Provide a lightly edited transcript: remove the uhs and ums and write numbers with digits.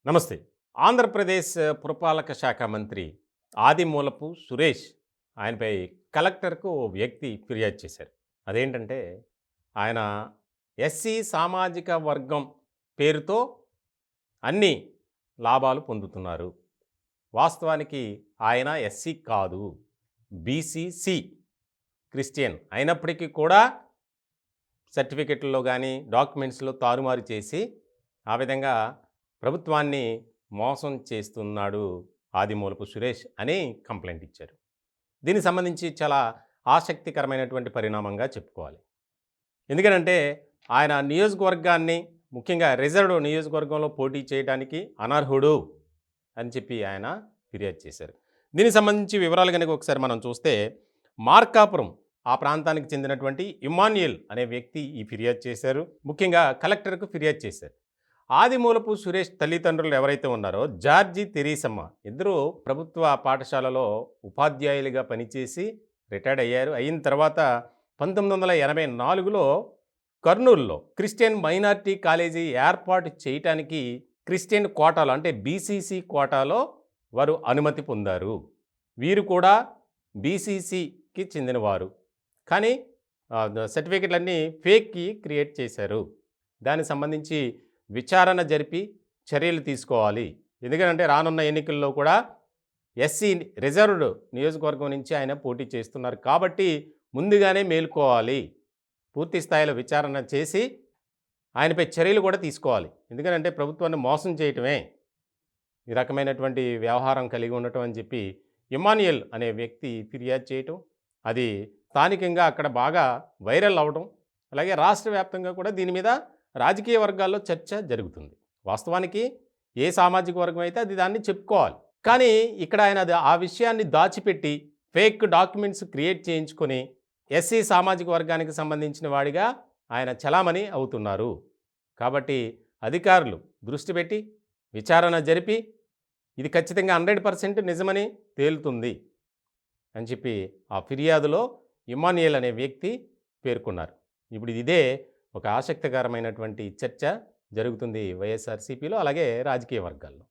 నమస్తే. ఆంధ్రప్రదేశ్ పురపాలక శాఖ మంత్రి ఆదిమూలపు సురేష్ ఆయనపై కలెక్టర్‌కు ఓ వ్యక్తి ఫిర్యాదు చేశారు. అదేంటంటే ఆయన ఎస్సీ సామాజిక వర్గం పేరుతో అన్ని లాభాలు పొందుతున్నారు. వాస్తవానికి ఆయన ఎస్సీ కాదు. బీసీసీ క్రిస్టియన్ అయినప్పటికీ కూడా సర్టిఫికెట్‌ల్లో గానీ, డాక్యుమెంట్స్‌లో తారుమారు చేసి ఆ విధంగా ప్రభుత్వాన్ని మోసం చేస్తున్నాడు ఆదిమూలపు సురేష్ అని కంప్లెయింట్ ఇచ్చారు. దీనికి సంబంధించి చాలా ఆసక్తికరమైనటువంటి పరిణామంగా చెప్పుకోవాలి. ఎందుకనంటే ఆయన నియోజకవర్గాన్ని ముఖ్యంగా రిజర్వ్డ్ నియోజకవర్గంలో పోటీ చేయడానికి అనర్హుడు అని చెప్పి ఆయన ఫిర్యాదు చేశారు. దీనికి సంబంధించి వివరాలు గనుక ఒకసారి మనం చూస్తే మార్కాపురం ఆ ప్రాంతానికి చెందినటువంటి ఇమ్మాన్యుయల్ అనే వ్యక్తి ఈ ఫిర్యాదు చేశారు. ముఖ్యంగా కలెక్టర్‌కు ఫిర్యాదు చేశారు. ఆదిమూలపు సురేష్ తల్లిదండ్రులు ఎవరైతే ఉన్నారో జార్జి తెరీసమ్మ ఇద్దరు ప్రభుత్వ పాఠశాలలో ఉపాధ్యాయులుగా పనిచేసి రిటైర్డ్ అయ్యారు. అయిన తర్వాత 1984లో కర్నూలులో క్రిస్టియన్ మైనారిటీ కాలేజీ ఏర్పాటు చేయటానికి క్రిస్టియన్ కోటాలో అంటే బీసీసీ కోటాలో వారు అనుమతి పొందారు. వీరు కూడా బీసీసీకి చెందినవారు. కానీ సర్టిఫికెట్లన్నీ ఫేక్‌కి క్రియేట్ చేశారు. దానికి సంబంధించి విచారణ జరిపి చర్యలు తీసుకోవాలి. ఎందుకంటే రానున్న ఎన్నికల్లో కూడా ఎస్సీ రిజర్వ్డ్ నియోజకవర్గం నుంచి ఆయన పోటీ చేస్తున్నారు కాబట్టి ముందుగానే మేలుకోవాలి. పూర్తి స్థాయిలో విచారణ చేసి ఆయనపై చర్యలు కూడా తీసుకోవాలి. ఎందుకంటే ప్రభుత్వాన్ని మోసం చేయటమే ఈ రకమైనటువంటి వ్యవహారం కలిగి ఉండటం అని చెప్పి ఇమ్మాన్యుయల్ అనే వ్యక్తి ఫిర్యాదు చేయటం, అది స్థానికంగా అక్కడ బాగా వైరల్ అవ్వడం, అలాగే రాష్ట్ర వ్యాప్తంగా కూడా దీని మీద రాజకీయ వర్గాల్లో చర్చ జరుగుతుంది. వాస్తవానికి ఏ సామాజిక వర్గం అయితే అది దాన్ని చెప్పుకోవాలి. కానీ ఇక్కడ ఆయన ఆ విషయాన్ని దాచిపెట్టి ఫేక్ డాక్యుమెంట్స్ క్రియేట్ చేయించుకొని ఎస్సీ సామాజిక వర్గానికి సంబంధించిన వాడిగా ఆయన చలామణి అవుతున్నారు. కాబట్టి అధికారులు దృష్టి పెట్టి విచారణ జరిపి ఇది ఖచ్చితంగా 100% నిజమని తేలుతుంది అని చెప్పి ఆ ఫిర్యాదులో ఇమ్మాన్యుయల్ అనే వ్యక్తి పేర్కొన్నారు. ఇప్పుడు ఇదే ఒక ఆసక్తికరమైనటువంటి చర్చ జరుగుతుంది వైఎస్ఆర్సీపీలో అలాగే రాజకీయ వర్గాల్లో.